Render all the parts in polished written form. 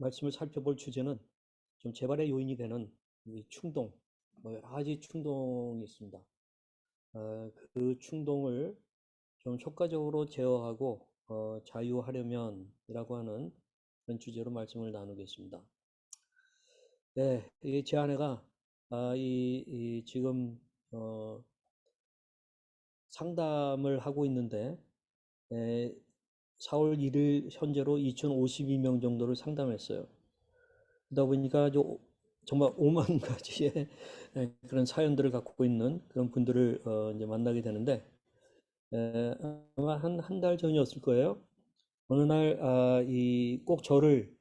말씀을 살펴볼 주제는 좀 재발의 요인이 되는 이 충동, 여러 가지 충동이 있습니다. 그 충동을 좀 효과적으로 제어하고 자유하려면이라고 하는 그런 주제로 말씀을 나누겠습니다. 네, 제 아내가 지금 상담을 하고 있는데 4월 1일 현재로 2,052명 정도를 상담했어요. 그러다 보니까 정말 오만 가지의 그런 사연들을 갖고 있는 그런 분들을 이제 만나게 되는데, 아마 한 달 전이었을 거예요. 어느 날 꼭 저를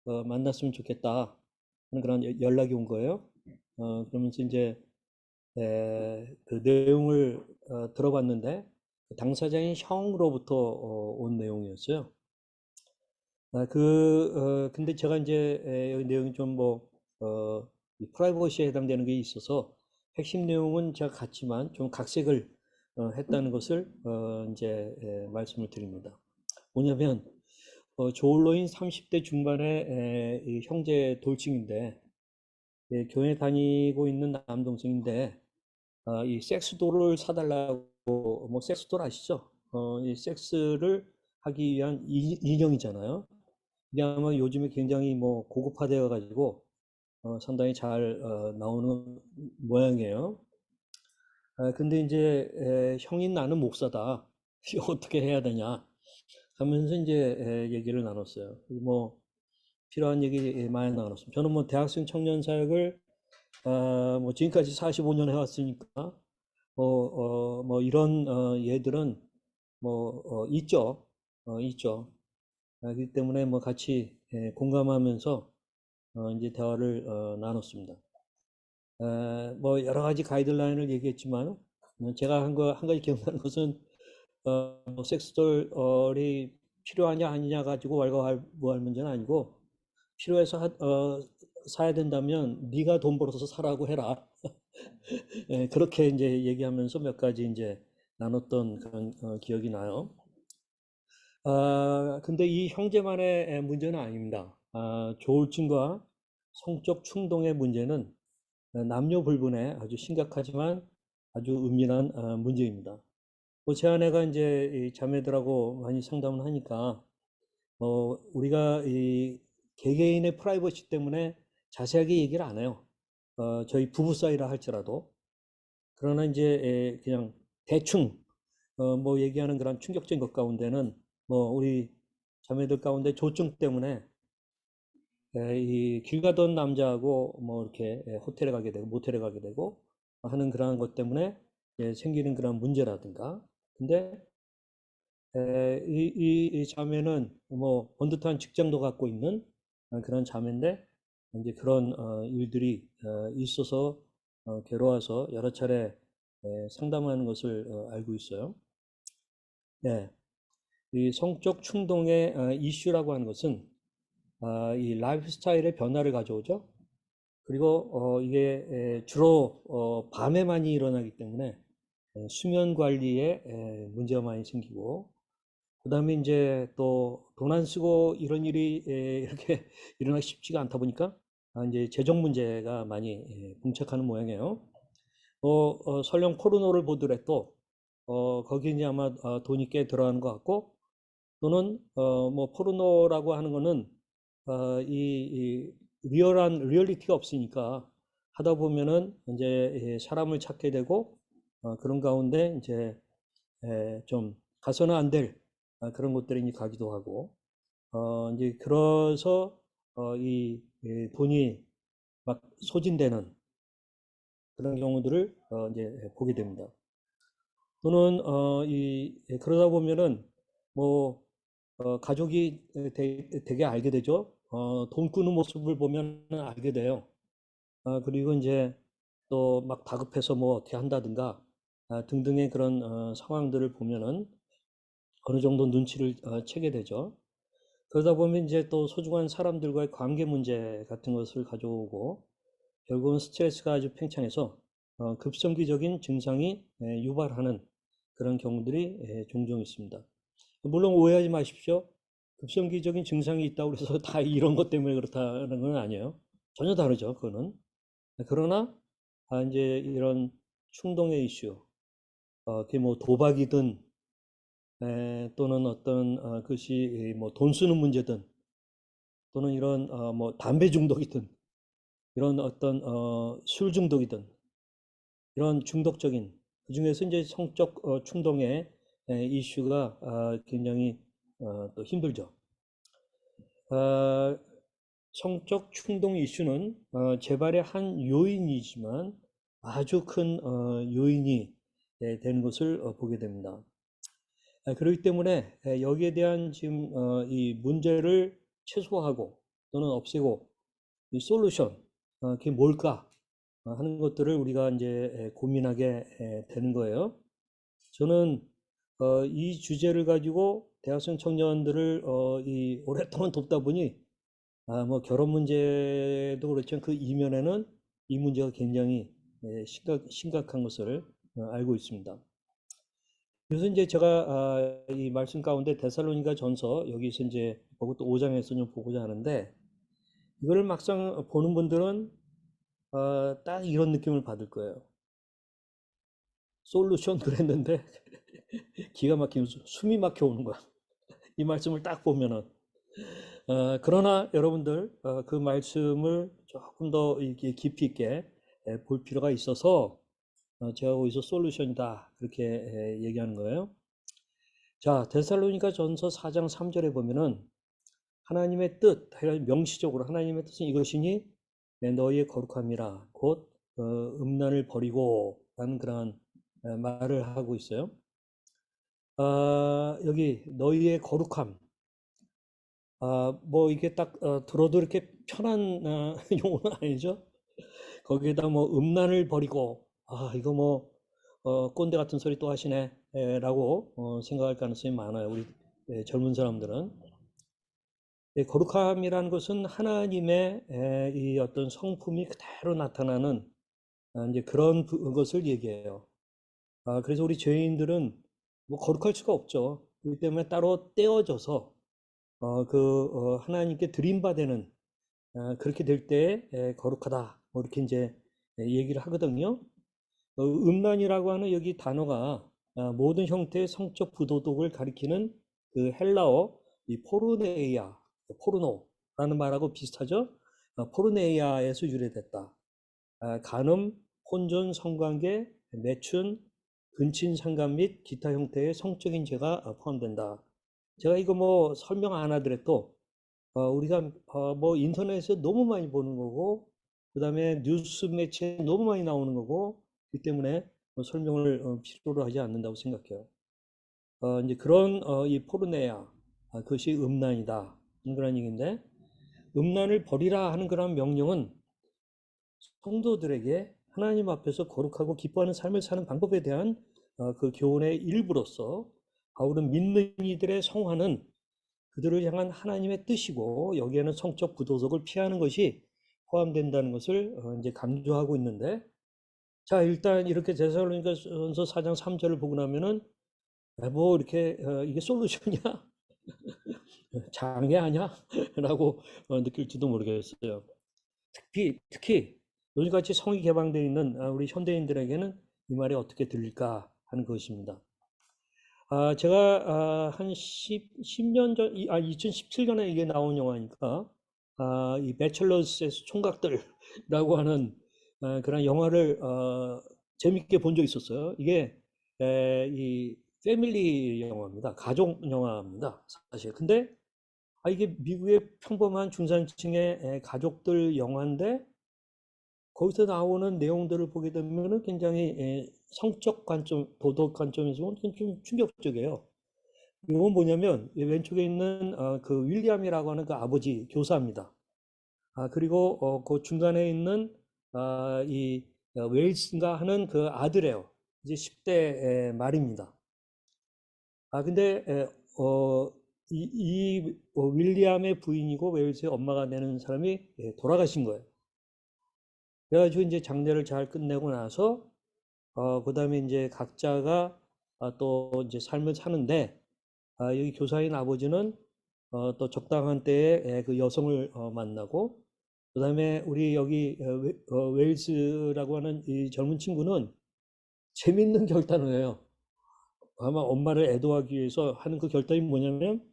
만났으면 좋겠다 하는 그런 연락이 온 거예요. 그러면서 이제 그 내용을 들어봤는데, 그 당사자인 형으로부터 온 내용이었어요. 근데 제가 이제 여기 내용이 좀 이 프라이버시에 해당되는 게 있어서 핵심 내용은 제가 같지만 좀 각색을 했다는 것을 이제 말씀을 드립니다. 뭐냐면, 조울로인 30대 중반의 이 형제 돌싱인데, 교회 다니고 있는 남동생인데, 이 섹스도를 사달라고, 뭐 섹스도를 아시죠? 이 섹스를 하기 위한 인형이잖아요. 이게 아마 요즘에 굉장히 뭐 고급화되어 가지고 상당히 잘 나오는 모양이에요. 근데 이제 형인 나는 목사다. 이거 어떻게 해야 되냐 하면서 이제 얘기를 나눴어요. 뭐 필요한 얘기 많이 나눴습니다. 저는 뭐 대학생 청년 사역을 뭐 지금까지 45년 해왔으니까 뭐 이런 예들은 뭐 있죠. 있죠. 그렇기 때문에 뭐 같이 공감하면서 이제 대화를 나눴습니다. 뭐 여러 가지 가이드라인을 얘기했지만 제가 한 가지 기억나는 것은 뭐 섹스돌이 필요하냐 아니냐 가지고 왈가왈부할 문제는 아니고 필요해서 사야 된다면 네가 돈 벌어서 사라고 해라. 그렇게 이제 얘기하면서 몇 가지 이제 나눴던 그런 기억이 나요. 근데 이 형제만의 문제는 아닙니다. 조울증과 성적 충동의 문제는 남녀 불문의 아주 심각하지만 아주 은밀한 문제입니다. 제 아내가 이제 이 자매들하고 많이 상담을 하니까 우리가 이 개개인의 프라이버시 때문에 자세하게 얘기를 안 해요. 저희 부부 사이라 할지라도. 그러나 이제 그냥 대충 뭐 얘기하는 그런 충격적인 것 가운데는 뭐 우리 자매들 가운데 조증 때문에 이 길 가던 남자하고 뭐 이렇게 호텔에 가게 되고 모텔에 가게 되고 하는 그러한 것 때문에 생기는 그런 문제라든가. 근데 이 자매는 뭐 번듯한 직장도 갖고 있는 그런 자매인데 이제 그런 일들이 있어서 괴로워서 여러 차례 상담하는 것을 알고 있어요. 네. 이 성적 충동의 이슈라고 하는 것은 이 라이프 스타일의 변화를 가져오죠. 그리고 이게 주로 밤에 많이 일어나기 때문에 수면 관리에 문제가 많이 생기고, 그 다음에 이제 또 돈 안 쓰고 이런 일이 이렇게 일어나기 쉽지가 않다 보니까 이제 재정 문제가 많이 봉착하는 모양이에요. 설령 포르노를 보더라도 거기에 이제 아마 돈이 꽤 들어가는 것 같고, 또는 뭐 포르노라고 하는 거는 이 리얼리티가 없으니까 하다 보면은 이제 사람을 찾게 되고 그런 가운데 이제 좀 가서는 안 될 그런 것들이 가기도 하고 이제 그래서 돈이 막 소진되는 그런 경우들을 이제 보게 됩니다. 또는 그러다 보면은 뭐 가족이 되게 알게 되죠. 돈 꾸는 모습을 보면 알게 돼요. 그리고 이제 또 막 다급해서 뭐 어떻게 한다든가 등등의 그런 상황들을 보면은 어느 정도 눈치를 채게 되죠. 그러다 보면 이제 또 소중한 사람들과의 관계 문제 같은 것을 가져오고 결국은 스트레스가 아주 팽창해서 급성기적인 증상이 유발하는 그런 경우들이 종종 있습니다. 물론 오해하지 마십시오. 급성기적인 증상이 있다고 해서 다 이런 것 때문에 그렇다는 건 아니에요. 전혀 다르죠, 그거는. 그러나 이제 이런 충동의 이슈, 그게 뭐 도박이든 또는 어떤 그것이 뭐 돈 쓰는 문제든 또는 이런 뭐 담배 중독이든 이런 어떤 술 중독이든 이런 중독적인 그중에서 이제 성적 충동의 이슈가 굉장히 또 힘들죠. 아, 성적 충동 이슈는 재발의 한 요인이지만 아주 큰 요인이 되는 것을 보게 됩니다. 그렇기 때문에 여기에 대한 지금 이 문제를 최소화하고 또는 없애고 이 솔루션 그게 뭘까 하는 것들을 우리가 이제 고민하게 되는 거예요. 저는 이 주제를 가지고 대학생 청년들을 이 오랫동안 돕다 보니 뭐 결혼 문제도 그렇지만 그 이면에는 이 문제가 굉장히 심각한 것을 알고 있습니다. 그래서 이제 제가 이 말씀 가운데 데살로니가 전서 여기서 이제 보고 또 5장에서 좀 보고자 하는데 이거를 막상 보는 분들은 딱 이런 느낌을 받을 거예요. 솔루션 그랬는데 기가 막히면 숨이 막혀 오는 거야. 이 말씀을 딱 보면은. 그러나 여러분들 그 말씀을 조금 더 이렇게 깊이 있게 볼 필요가 있어서 제가 거기서 솔루션이다 그렇게 얘기하는 거예요. 자, 데살로니가 전서 4장 3절에 보면은 하나님의 뜻, 명시적으로 하나님의 뜻은 이것이니 너희의 거룩함이라 곧 음란을 버리고 라는 그런 말을 하고 있어요. 여기 너희의 거룩함, 뭐 이게 딱 들어도 이렇게 편한 용어는 아니죠. 거기에다 뭐 음란을 버리고 이거 뭐 꼰대 같은 소리 또 하시네 라고 생각할 가능성이 많아요. 우리 젊은 사람들은. 거룩함이라는 것은 하나님의 이 어떤 성품이 그대로 나타나는 이제 그런 것을 얘기해요. 그래서 우리 죄인들은 뭐 거룩할 수가 없죠. 그렇기 때문에 따로 떼어져서 하나님께 드림받는 그렇게 될 때 거룩하다. 뭐 이렇게 이제 얘기를 하거든요. 음란이라고 하는 여기 단어가 모든 형태의 성적 부도덕을 가리키는 그 헬라어 이 포르네이아, 포르노라는 말하고 비슷하죠. 포르네이아에서 유래됐다. 간음, 혼전, 성관계, 매춘, 근친 상간 및 기타 형태의 성적인 죄가 포함된다. 제가 이거 뭐 설명 안 하더라도 우리가 뭐 인터넷에서 너무 많이 보는 거고 그다음에 뉴스 매체에 너무 많이 나오는 거고 그렇기 때문에 뭐 설명을 필요로 하지 않는다고 생각해요. 이제 그런 이 포르네아 그것이 음란이다 그런 얘기인데 음란을 버리라 하는 그런 명령은 성도들에게 하나님 앞에서 거룩하고 기뻐하는 삶을 사는 방법에 대한 그 교훈의 일부로서 바울은 믿는 이들의 성화는 그들을 향한 하나님의 뜻이고 여기에는 성적 부도덕을 피하는 것이 포함된다는 것을 이제 강조하고 있는데 자 일단 이렇게 데살로니가전서 4장 3절을 보고 나면은 뭐 이렇게 이게 솔루션이야 장애 아니야 라고 느낄지도 모르겠어요. 특히 요즘같이 성이 개방되어 있는 우리 현대인들에게는 이 말이 어떻게 들릴까 하는 것입니다. 제가 한 10년 전, 2017년에 이게 나온 영화니까 이 배첼러스의 총각들이라고 하는 그런 영화를 재밌게 본 적이 있었어요. 이게 이 패밀리 영화입니다. 가족 영화입니다. 사실. 근데 이게 미국의 평범한 중산층의 가족들 영화인데 거기서 나오는 내용들을 보게 되면은 굉장히 성적 관점, 도덕 관점에서 보면 좀 충격적이에요. 이건 뭐냐면 왼쪽에 있는 그 윌리엄이라고 하는 그 아버지 교사입니다. 그리고 그 중간에 있는 이 웨일슨가 하는 그 아들이에요. 이제 10대 말입니다. 근데 윌리엄의 부인이고 웨일스의 엄마가 되는 사람이 돌아가신 거예요. 그래가지고 이제 장례를 잘 끝내고 나서 그다음에 이제 각자가 또 이제 삶을 사는데 여기 교사인 아버지는 또 적당한 때에 그 여성을 만나고, 그다음에 우리 여기 웨일스라고 하는 이 젊은 친구는 재밌는 결단을 해요. 아마 엄마를 애도하기 위해서 하는 그 결단이 뭐냐면,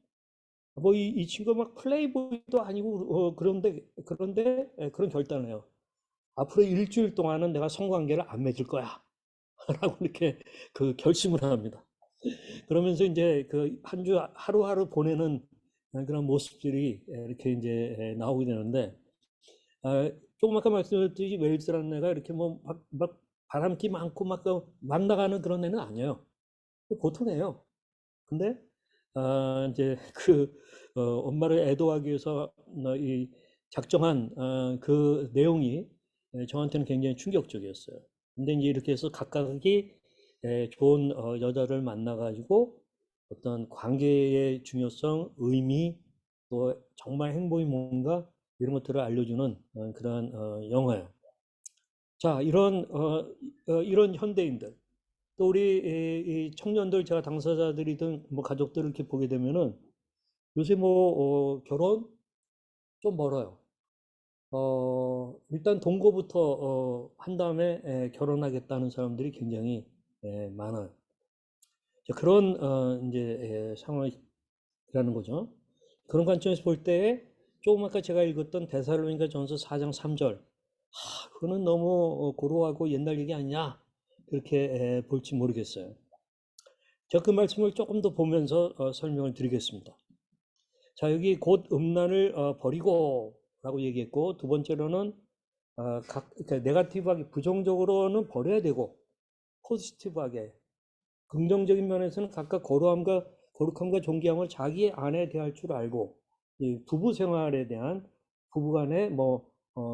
뭐 이 친구가 막 플레이보이도 아니고 그런데 그런 결단을 해요. 앞으로 일주일 동안은 내가 성관계를 안 맺을 거야. 라고 이렇게 그 결심을 합니다. 그러면서 이제 그 한 주 하루하루 보내는 그런 모습들이 이렇게 이제 나오게 되는데, 조금 아까 말씀드렸듯이 웨일스라는 애가 이렇게 뭐 막 바람기 많고 막 나가는 그런 애는 아니에요. 보통 애요. 근데 이제 그 엄마를 애도하기 위해서 이 작정한 그 내용이 저한테는 굉장히 충격적이었어요. 근데 이제 이렇게 해서 각각이 좋은 여자를 만나가지고 어떤 관계의 중요성, 의미, 또 정말 행복이 뭔가 이런 것들을 알려주는 그러한 영화예요. 자, 이런 현대인들, 또 우리 이 청년들, 제가 당사자들이든 뭐 가족들을 이렇게 보게 되면은 요새 뭐 결혼 좀 멀어요. 일단 동거부터 한 다음에 결혼하겠다는 사람들이 굉장히 많아요. 자, 그런 이제 상황이라는 거죠. 그런 관점에서 볼 때 조금 아까 제가 읽었던 데살로니가 전서 4장 3절, 그거는 너무 고루하고 옛날 얘기 아니냐, 그렇게 볼지 모르겠어요. 제가 그 말씀을 조금 더 보면서 설명을 드리겠습니다. 자, 여기 곧 음란을 버리고 라고 얘기했고, 두 번째로는 그러니까 네가티브하게 부정적으로는 버려야 되고, 포지티브하게 긍정적인 면에서는 각각 거룩함과 존귀함을 자기 안에 대할 줄 알고, 이 부부 생활에 대한 부부간의 뭐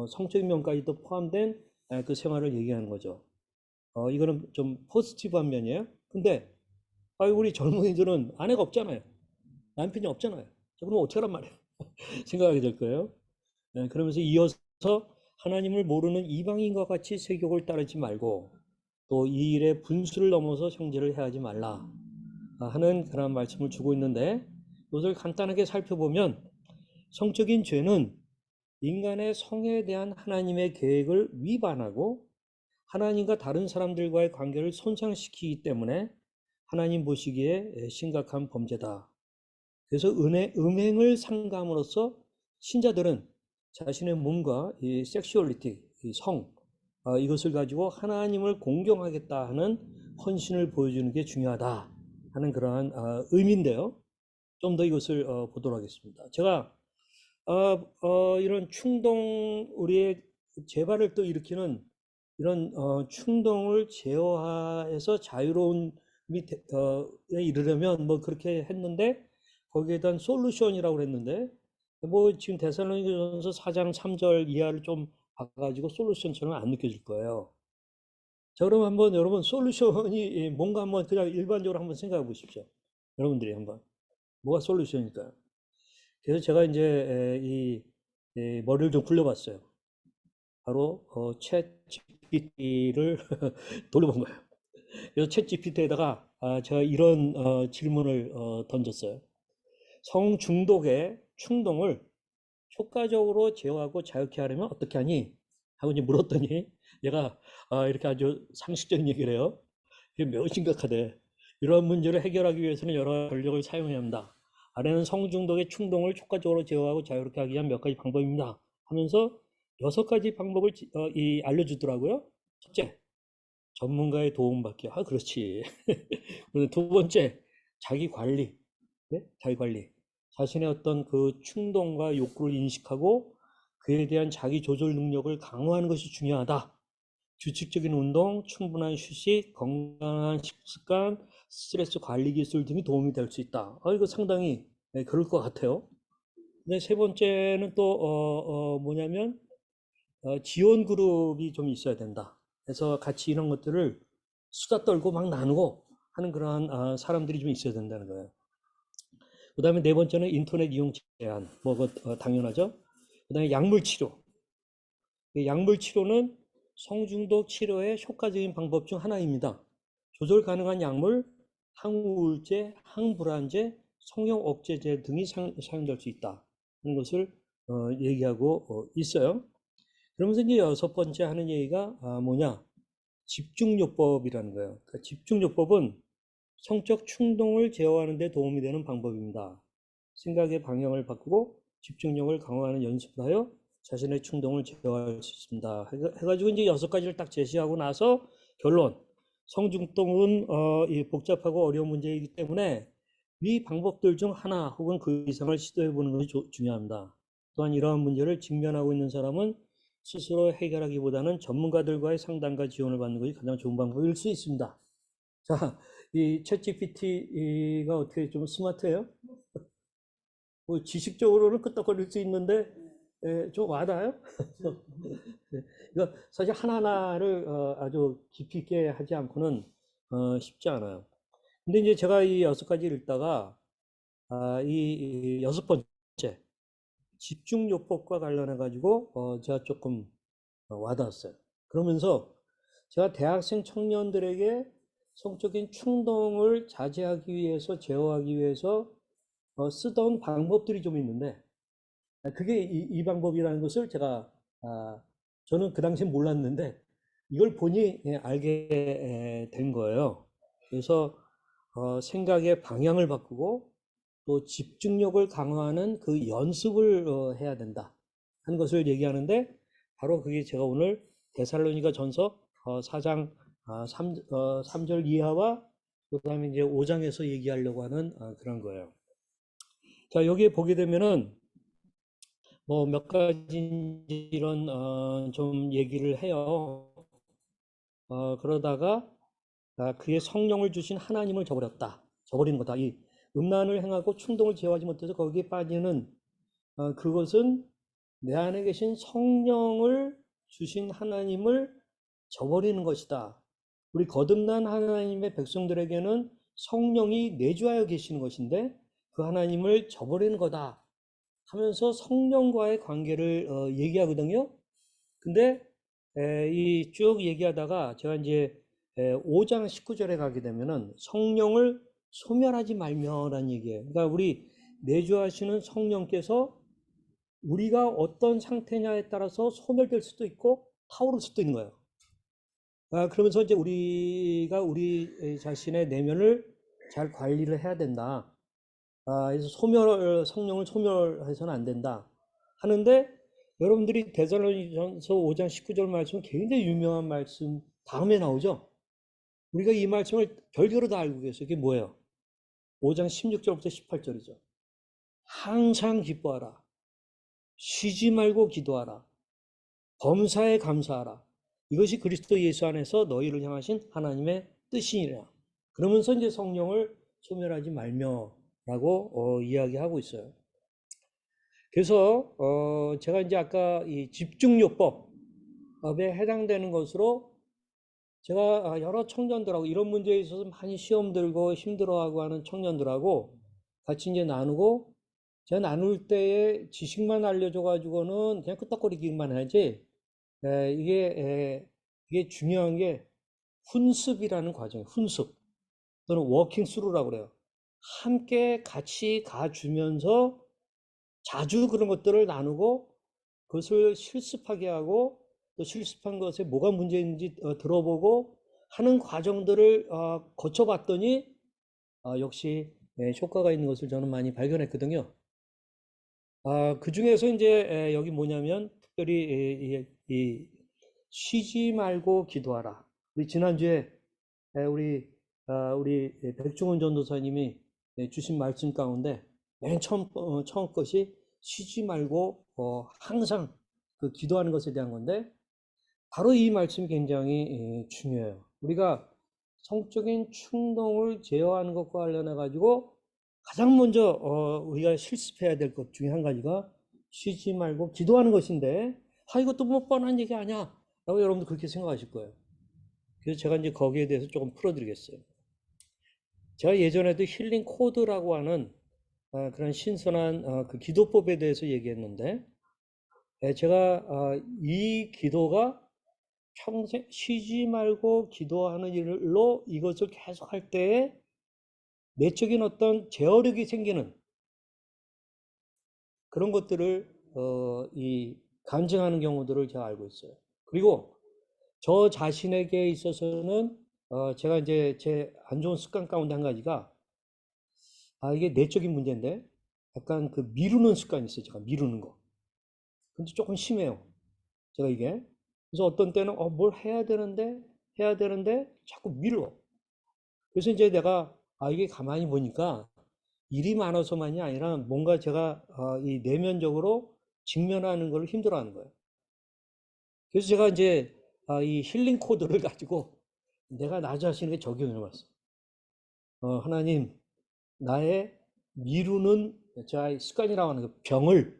성적인 면까지도 포함된 그 생활을 얘기하는 거죠. 이거는 좀 포지티브한 면이에요. 근데 우리 젊은이들은 아내가 없잖아요. 남편이 없잖아요. 그럼 어떻게 하란 말이에요? 생각하게 될 거예요. 그러면서 이어서 하나님을 모르는 이방인과 같이 세욕을 따르지 말고 또 이 일에 분수를 넘어서 형제를 해하지 말라 하는 그런 말씀을 주고 있는데, 이것을 간단하게 살펴보면 성적인 죄는 인간의 성에 대한 하나님의 계획을 위반하고 하나님과 다른 사람들과의 관계를 손상시키기 때문에 하나님 보시기에 심각한 범죄다. 그래서 음행을 삼감으로써 신자들은 자신의 몸과 이 섹슈얼리티, 이 이것을 가지고 하나님을 공경하겠다 하는 헌신을 보여주는 게 중요하다 하는 그러한 의미인데요. 좀 더 이것을 보도록 하겠습니다. 제가 이런 우리의 재발을 또 일으키는 이런 충동을 제어해서 자유로운 이르려면 뭐 그렇게 했는데, 거기에 대한 솔루션이라고 그랬는데, 뭐 지금 데살로니가전서 4장 3절 이하를 좀 봐가지고 솔루션처럼 안 느껴질 거예요. 자, 그럼 한번 여러분 솔루션이 뭔가 한번 그냥 일반적으로 한번 생각해 보십시오. 여러분들이 한번 뭐가 솔루션일까요? 그래서 제가 이제 이 머리를 좀 굴려봤어요. 바로 챗 GPT를 돌려본 거예요. 그래서 챗 GPT에다가 제가 이런 질문을 던졌어요. 성 중독의 충동을 효과적으로 제어하고 자유케 하려면 어떻게 하니? 하고 이제 물었더니 얘가 이렇게 아주 상식적인 얘기를 해요. 이게 매우 심각하대. 이러한 문제를 해결하기 위해서는 여러 권력을 사용해야 한다. 아래는 성중독의 충동을 효과적으로 제어하고 자유롭게 하기 위한 몇 가지 방법입니다. 하면서 6가지 방법을 알려주더라고요. 첫째, 전문가의 도움받기. 그렇지. 두 번째, 자기 관리. 네? 자기 관리. 자신의 어떤 그 충동과 욕구를 인식하고 그에 대한 자기 조절 능력을 강화하는 것이 중요하다. 규칙적인 운동, 충분한 휴식, 건강한 식습관, 스트레스 관리 기술 등이 도움이 될 수 있다. 이거 상당히 그럴 것 같아요. 근데 세 번째는 또 뭐냐면 지원 그룹이 좀 있어야 된다. 그래서 같이 이런 것들을 수다 떨고 막 나누고 하는 그러한 사람들이 좀 있어야 된다는 거예요. 그 다음에 네 번째는 인터넷 이용 제한. 뭐 당연하죠. 그 다음에 약물 치료. 약물 치료는 성중독 치료의 효과적인 방법 중 하나입니다. 조절 가능한 약물, 항우울제, 항불안제, 성령 억제제 등이 사용될 수 있다 하는 것을 얘기하고 있어요. 그러면서 이제 여섯 번째 하는 얘기가 뭐냐? 집중요법이라는 거예요. 그러니까 집중요법은 성적 충동을 제어하는 데 도움이 되는 방법입니다. 생각의 방향을 바꾸고 집중력을 강화하는 연습을 하여 자신의 충동을 제어할 수 있습니다. 해가지고 이제 여섯 가지를 딱 제시하고 나서 결론. 성중동은 복잡하고 어려운 문제이기 때문에 이 방법들 중 하나 혹은 그 이상을 시도해 보는 것이 중요합니다. 또한 이러한 문제를 직면하고 있는 사람은 스스로 해결하기보다는 전문가들과의 상담과 지원을 받는 것이 가장 좋은 방법일 수 있습니다. 자, 이 챗GPT가 어떻게 좀 스마트해요? 뭐 지식적으로는 끄떡거릴 수 있는데 좀 와닿아요? 이거 사실 하나하나를 아주 깊이 있게 하지 않고는 쉽지 않아요. 근데 이제 제가 이 여섯 가지를 읽다가 이 여섯 번째 집중요법과 관련해 가지고 제가 조금 와닿았어요. 그러면서 제가 대학생 청년들에게 성적인 충동을 자제하기 위해서 제어하기 위해서 쓰던 방법들이 좀 있는데 그게 이 방법이라는 것을 제가 저는 그 당시에 몰랐는데 이걸 보니 알게 된 거예요. 그래서 생각의 방향을 바꾸고 또 집중력을 강화하는 그 연습을 해야 된다 하는 것을 얘기하는데 바로 그게 제가 오늘 데살로니가 전서 4장 3절 이하와 그 다음에 이제 5장에서 얘기하려고 하는 그런 거예요. 자, 여기에 보게 되면은 뭐 몇 가지 이런 좀 얘기를 해요. 그러다가 그의 성령을 주신 하나님을 저버렸다. 저버리는 거다. 이 음란을 행하고 충동을 제어하지 못해서 거기에 빠지는 그것은 내 안에 계신 성령을 주신 하나님을 저버리는 것이다. 우리 거듭난 하나님의 백성들에게는 성령이 내주하여 계시는 것인데 그 하나님을 저버리는 거다 하면서 성령과의 관계를 얘기하거든요. 근데 이 쭉 얘기하다가 제가 이제 5장 19절에 가게 되면은 성령을 소멸하지 말며라는 얘기예요. 그러니까 우리 내주하시는 성령께서 우리가 어떤 상태냐에 따라서 소멸될 수도 있고 타오를 수도 있는 거예요. 그러면서 이제 우리가 우리 자신의 내면을 잘 관리를 해야 된다. 그래서 성령을 소멸해서는 안 된다. 하는데 여러분들이 데살로니가서 5장 19절 말씀은 굉장히 유명한 말씀 다음에 나오죠. 우리가 이 말씀을 별개로 다 알고 계세요. 이게 뭐예요? 5장 16절부터 18절이죠. 항상 기뻐하라. 쉬지 말고 기도하라. 범사에 감사하라. 이것이 그리스도 예수 안에서 너희를 향하신 하나님의 뜻이니라. 그러면서 이제 성령을 소멸하지 말며라고 이야기하고 있어요. 그래서 제가 이제 아까 이 집중요법에 해당되는 것으로 제가 여러 청년들하고 이런 문제에 있어서 많이 시험 들고 힘들어하고 하는 청년들하고 같이 이제 나누고 제가 나눌 때에 지식만 알려줘 가지고는 그냥 끄떡거리기만 하지 이게 중요한 게 훈습이라는 과정이에요. 훈습 또는 워킹 스루라고 그래요. 함께 같이 가주면서 자주 그런 것들을 나누고 그것을 실습하게 하고 또 실습한 것에 뭐가 문제인지 들어보고 하는 과정들을 거쳐봤더니 역시 효과가 있는 것을 저는 많이 발견했거든요. 그 중에서 이제 여기 뭐냐면 특별히 이 쉬지 말고 기도하라. 우리 지난주에 우리 백종원 전도사님이 주신 말씀 가운데 맨 처음 것이 쉬지 말고 항상 그 기도하는 것에 대한 건데 바로 이 말씀이 굉장히 중요해요. 우리가 성적인 충동을 제어하는 것과 관련해 가지고 가장 먼저 우리가 실습해야 될 것 중에 한 가지가 쉬지 말고 기도하는 것인데 이것도 뭐 뻔한 얘기 아니야 라고 여러분도 그렇게 생각하실 거예요. 그래서 제가 이제 거기에 대해서 조금 풀어드리겠어요. 제가 예전에도 힐링 코드라고 하는 그런 신선한 그 기도법에 대해서 얘기했는데 제가 이 기도가 평생 쉬지 말고 기도하는 일로 이것을 계속 할 때에 내적인 어떤 제어력이 생기는 그런 것들을 간증하는 경우들을 제가 알고 있어요. 그리고 저 자신에게 있어서는 제가 이제 제 안 좋은 습관 가운데 한 가지가 이게 내적인 문제인데 약간 그 미루는 습관이 있어요. 제가 미루는 거. 근데 조금 심해요. 제가 이게. 그래서 어떤 때는 뭘 해야 되는데 자꾸 미뤄. 그래서 이제 내가 이게 가만히 보니까 일이 많아서만이 아니라 뭔가 제가 이 내면적으로 직면하는 걸 힘들어하는 거예요. 그래서 제가 이제 이 힐링 코드를 가지고 내가 나 자신에게 적용해 봤어. 하나님, 나의 미루는 자 습관이라고 하는 그 병을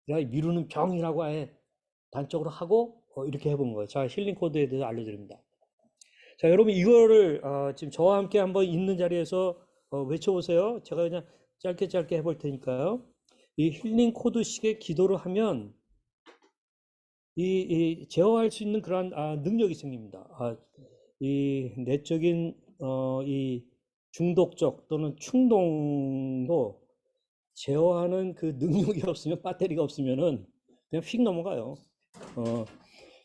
내가 미루는 병이라고 아예 단적으로 하고 이렇게 해본 거예요. 자, 힐링 코드에 대해서 알려드립니다. 자, 여러분 이거를 지금 저와 함께 한번 있는 자리에서 외쳐보세요. 제가 그냥 짧게 짧게 해볼 테니까요. 이 힐링 코드식의 기도를 하면 제어할 수 있는 그러한 능력이 생깁니다. 이 내적인 이 중독적 또는 충동도 제어하는 그 능력이 없으면 배터리가 없으면은 그냥 휙 넘어가요. 어,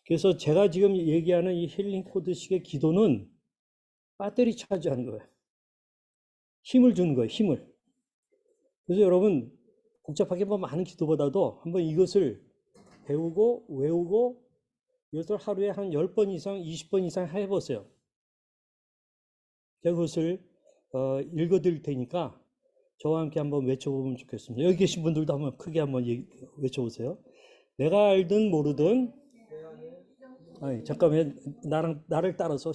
그래서 제가 지금 얘기하는 이 힐링 코드식의 기도는 배터리 차지하는 거예요. 힘을 주는 거예요. 힘을. 그래서 여러분 복잡하게 뭐 많은 기도보다도 한번 이것을 배우고 외우고 이것을 하루에 한 10번 이상 20번 이상 해보세요. 제가 그것을 읽어 드릴 테니까 저와 함께 한번 외쳐보면 좋겠습니다. 여기 계신 분들도 한번 크게 한번 외쳐보세요. 내가 알든 모르든 잠깐만 나를 따라서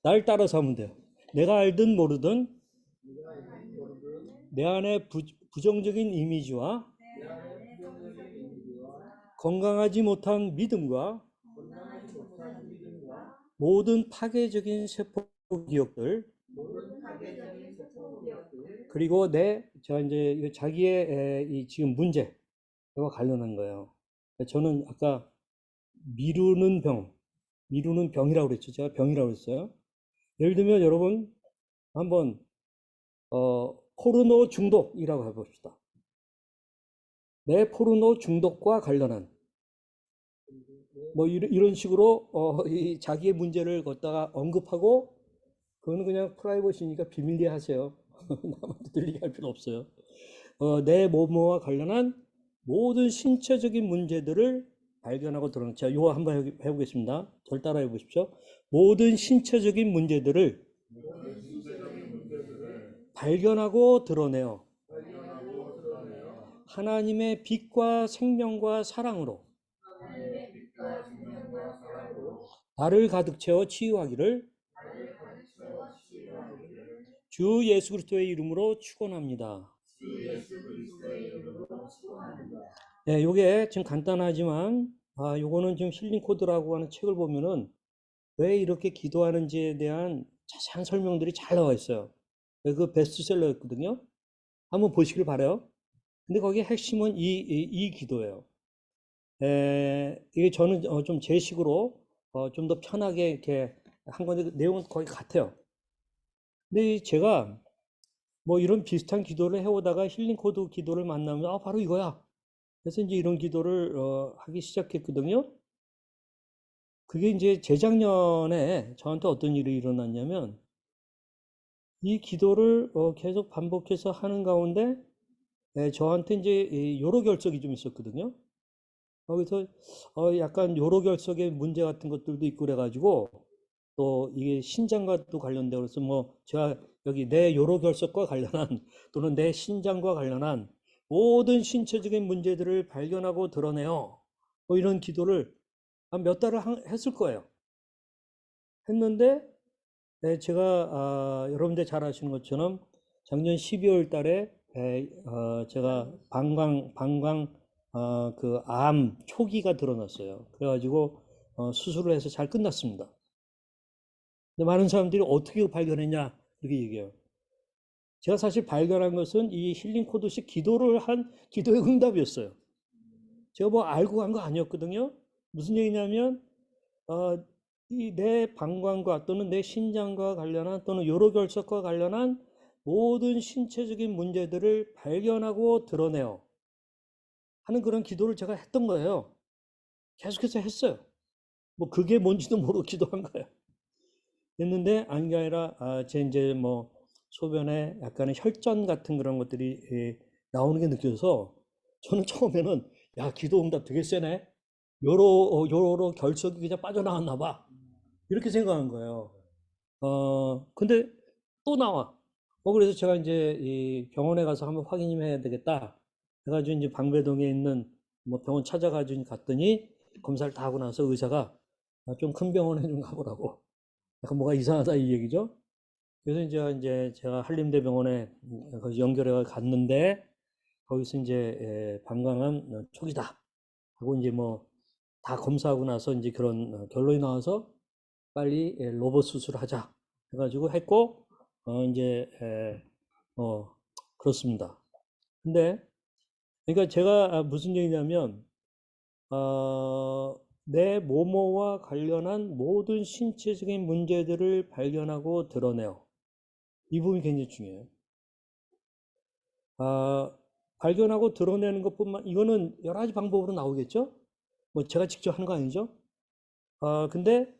나를 따라서 하면 돼요. 내가 알든 모르든 내 안에 부정적인 이미지와 건강하지 못한 믿음과 모든 파괴적인 세포 기억들 그리고 제가 이제 자기의 이 지금 문제와 관련한 거예요. 저는 아까 미루는 병이라고 그랬죠. 제가 병이라고 그랬어요. 예를 들면 여러분 한번 포르노 중독이라고 해봅시다. 내 포르노 중독과 관련한 뭐 이런 식으로 이 자기의 문제를 갖다가 언급하고 그거는 그냥 프라이버시니까 비밀리에 하세요. 남한테 들리게 할 필요 없어요. 내 몸과 관련한 모든 신체적인 문제들을 발견하고 드러내는. 자, 이거 한번 해보겠습니다. 절 따라해 보십시오. 모든 신체적인 문제들을 발견하고 드러내요. 하나님의 빛과 생명과 사랑으로 나를 가득 채워 치유하기를 주 예수 그리스도의 이름으로 축원합니다. 네, 요게 지금 간단하지만 요거는 지금 힐링 코드라고 하는 책을 보면은 왜 이렇게 기도하는지에 대한 자세한 설명들이 잘 나와 있어요. 그 베스트셀러였거든요. 한번 보시길 바래요. 근데 거기에 핵심은 이 기도예요. 이게 저는 좀 제 식으로 좀 더 편하게 이렇게 한 건데 그 내용은 거의 같아요. 근데 제가 뭐 이런 비슷한 기도를 해오다가 힐링 코드 기도를 만나면 바로 이거야. 그래서 이제 이런 기도를 하기 시작했거든요. 그게 이제 재작년에 저한테 어떤 일이 일어났냐면 이 기도를 계속 반복해서 하는 가운데 저한테 이제 요로 결석이 좀 있었거든요. 그래서 약간 요로 결석의 문제 같은 것들도 있고 그래가지고 또 이게 신장과도 관련되어 그래서 뭐 제가 여기 내 요로 결석과 관련한 또는 내 신장과 관련한 모든 신체적인 문제들을 발견하고 드러내요. 뭐 이런 기도를 한 몇 달을 했을 거예요. 했는데 제가 여러분들 잘 아시는 것처럼 작년 12월 달에 제가 방광 그 암 초기가 드러났어요. 그래가지고 수술을 해서 잘 끝났습니다. 근데 많은 사람들이 어떻게 발견했냐 이렇게 얘기해요. 제가 사실 발견한 것은 이 힐링 코드식 기도를 한 기도의 응답이었어요. 제가 뭐 알고 간 거 아니었거든요. 무슨 얘기냐면 이 내 방광과 또는 내 신장과 관련한 또는 요로결석과 관련한 모든 신체적인 문제들을 발견하고 드러내요 하는 그런 기도를 제가 했던 거예요. 계속해서 했어요. 뭐 그게 뭔지도 모르고 기도한 거예요. 했는데 아닌 게 아니라 제 이제 뭐 소변에 약간의 혈전 같은 그런 것들이 나오는 게 느껴져서 저는 처음에는 야 기도 응답 되게 세네. 요로 결석이 그냥 빠져나왔나 봐. 이렇게 생각한 거예요. 근데 또 나와. 그래서 제가 이제 이 병원에 가서 한번 확인 좀 해야 되겠다. 해가지고 이제 방배동에 있는 뭐 병원 찾아가지고 갔더니 검사를 다 하고 나서 의사가 좀 큰 병원에 좀 가보라고. 약간 뭐가 이상하다 이 얘기죠. 그래서 이제 제가 한림대병원에 거기 연결해 갔는데 거기서 이제 방광암 초기다 하고 이제 뭐 다 검사하고 나서 이제 그런 결론이 나와서 빨리 로봇 수술하자 해가지고 했고 이제 그렇습니다. 근데 그러니까 제가 무슨 얘기냐면 내 모모와 관련한 모든 신체적인 문제들을 발견하고 드러내요. 이 부분이 굉장히 중요해요. 발견하고 드러내는 것뿐만 이거는 여러 가지 방법으로 나오겠죠. 뭐 제가 직접 하는 거 아니죠. 근데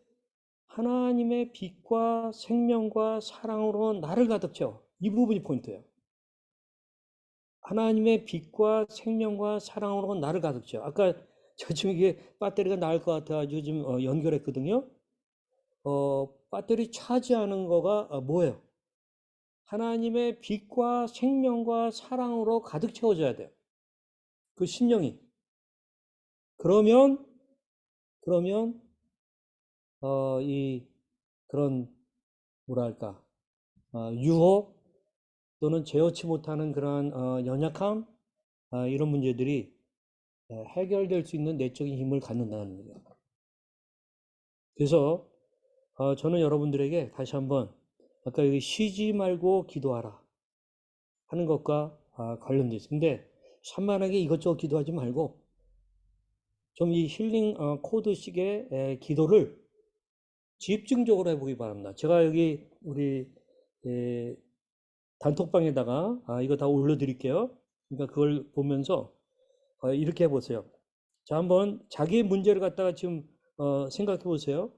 하나님의 빛과 생명과 사랑으로 나를 가득 채워. 이 부분이 포인트예요. 하나님의 빛과 생명과 사랑으로 나를 가득 채워. 아까 저 지금 이게 배터리가 나을 것 같아가지고 지금 연결했거든요. 배터리 차지하는 거가 뭐예요? 하나님의 빛과 생명과 사랑으로 가득 채워져야 돼요. 그 심령이. 그러면 이 그런 뭐랄까 유혹 또는 제어치 못하는 그런 연약함 이런 문제들이 해결될 수 있는 내적인 힘을 갖는다는 거예요. 그래서 저는 여러분들에게 다시 한번 아까 여기 쉬지 말고 기도하라 하는 것과 관련돼 있어요. 근데 산만하게 이것저것 기도하지 말고 좀 이 힐링 코드식의 기도를 집중적으로 해보기 바랍니다. 제가 여기 우리 단톡방에다가 이거 다 올려드릴게요. 그러니까 그걸 보면서 이렇게 해보세요. 자, 한번 자기의 문제를 갖다가 지금 생각해 보세요.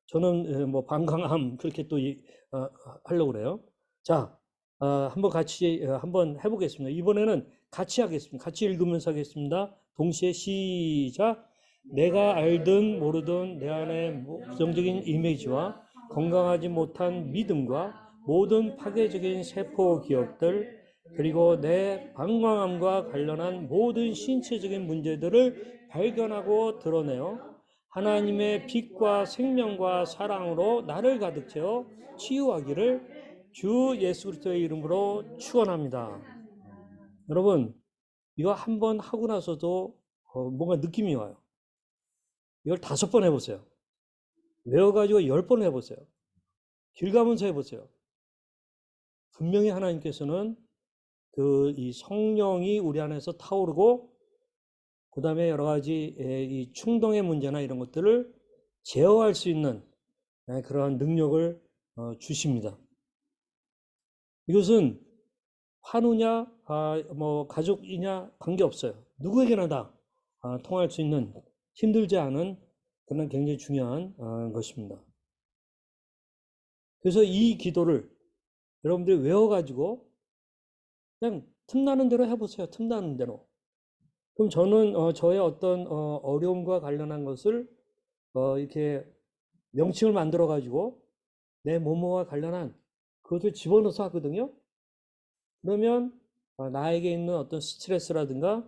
저는 뭐 방광암 그렇게 또 하려고 그래요. 자, 한번 같이 한번 해보겠습니다. 이번에는 같이 하겠습니다. 같이 읽으면서 하겠습니다. 동시에 시작. 내가 알든 모르든 내 안에 부정적인 이미지와 건강하지 못한 믿음과 모든 파괴적인 세포 기억들 그리고 내 방광암과 관련한 모든 신체적인 문제들을 발견하고 드러내어 하나님의 빛과 생명과 사랑으로 나를 가득 채워 치유하기를 주 예수 그리스도의 이름으로 축원합니다. 여러분 이거 한번 하고 나서도 뭔가 느낌이 와요. 이걸 5번 해보세요. 외워가지고 10번 해보세요. 길 가면서 해보세요. 분명히 하나님께서는 이 성령이 우리 안에서 타오르고 그 다음에 여러 가지 이 충동의 문제나 이런 것들을 제어할 수 있는 그러한 능력을 주십니다. 이것은 환우냐 뭐 가족이냐 관계없어요. 누구에게나 다 통할 수 있는 힘들지 않은 그런 굉장히 중요한 것입니다. 그래서 이 기도를 여러분들이 외워가지고 그냥 틈나는 대로 해보세요. 틈나는 대로. 그럼 저는 저의 어떤 어려움과 관련한 것을 이렇게 명칭을 만들어 가지고 내 모모와 관련한 그것을 집어넣어서 하거든요. 그러면 나에게 있는 어떤 스트레스라든가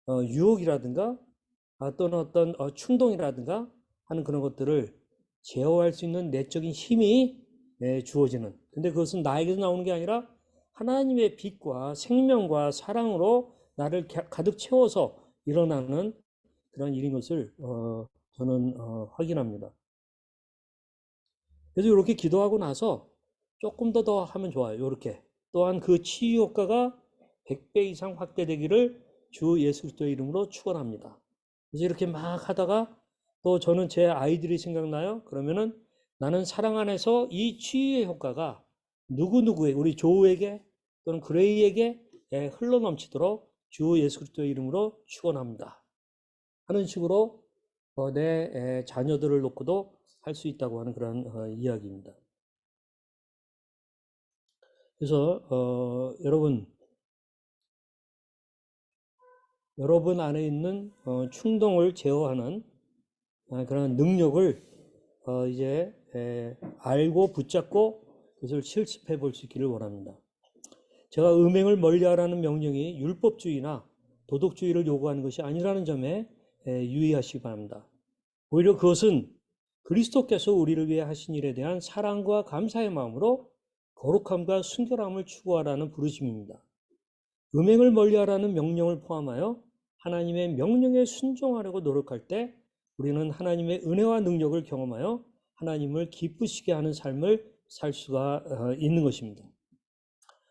유혹이라든가 또는 어떤 충동이라든가 하는 그런 것들을 제어할 수 있는 내적인 힘이 주어지는. 근데 그것은 나에게서 나오는 게 아니라 하나님의 빛과 생명과 사랑으로 나를 가득 채워서 일어나는 그런 일인 것을 저는 확인합니다. 그래서 이렇게 기도하고 나서 조금 더 하면 좋아요. 이렇게. 또한 그 치유 효과가 100배 이상 확대되기를 주 예수 그리스도의 이름으로 축원합니다. 그래서 이렇게 막 하다가 또 저는 제 아이들이 생각나요. 그러면은 나는 사랑 안에서 이 치유의 효과가 누구누구에게, 우리 조우에게 또는 그레이에게 흘러넘치도록 주 예수 그리스도의 이름으로 축원합니다 하는 식으로 내 자녀들을 놓고도 할 수 있다고 하는 그런 이야기입니다. 그래서 여러분 안에 있는 충동을 제어하는 그런 능력을 이제 알고 붙잡고 그것을 실습해 볼 수 있기를 원합니다. 제가 음행을 멀리하라는 명령이 율법주의나 도덕주의를 요구하는 것이 아니라는 점에 유의하시기 바랍니다. 오히려 그것은 그리스도께서 우리를 위해 하신 일에 대한 사랑과 감사의 마음으로 거룩함과 순결함을 추구하라는 부르심입니다. 음행을 멀리하라는 명령을 포함하여 하나님의 명령에 순종하려고 노력할 때 우리는 하나님의 은혜와 능력을 경험하여 하나님을 기쁘시게 하는 삶을 살 수가 있는 것입니다.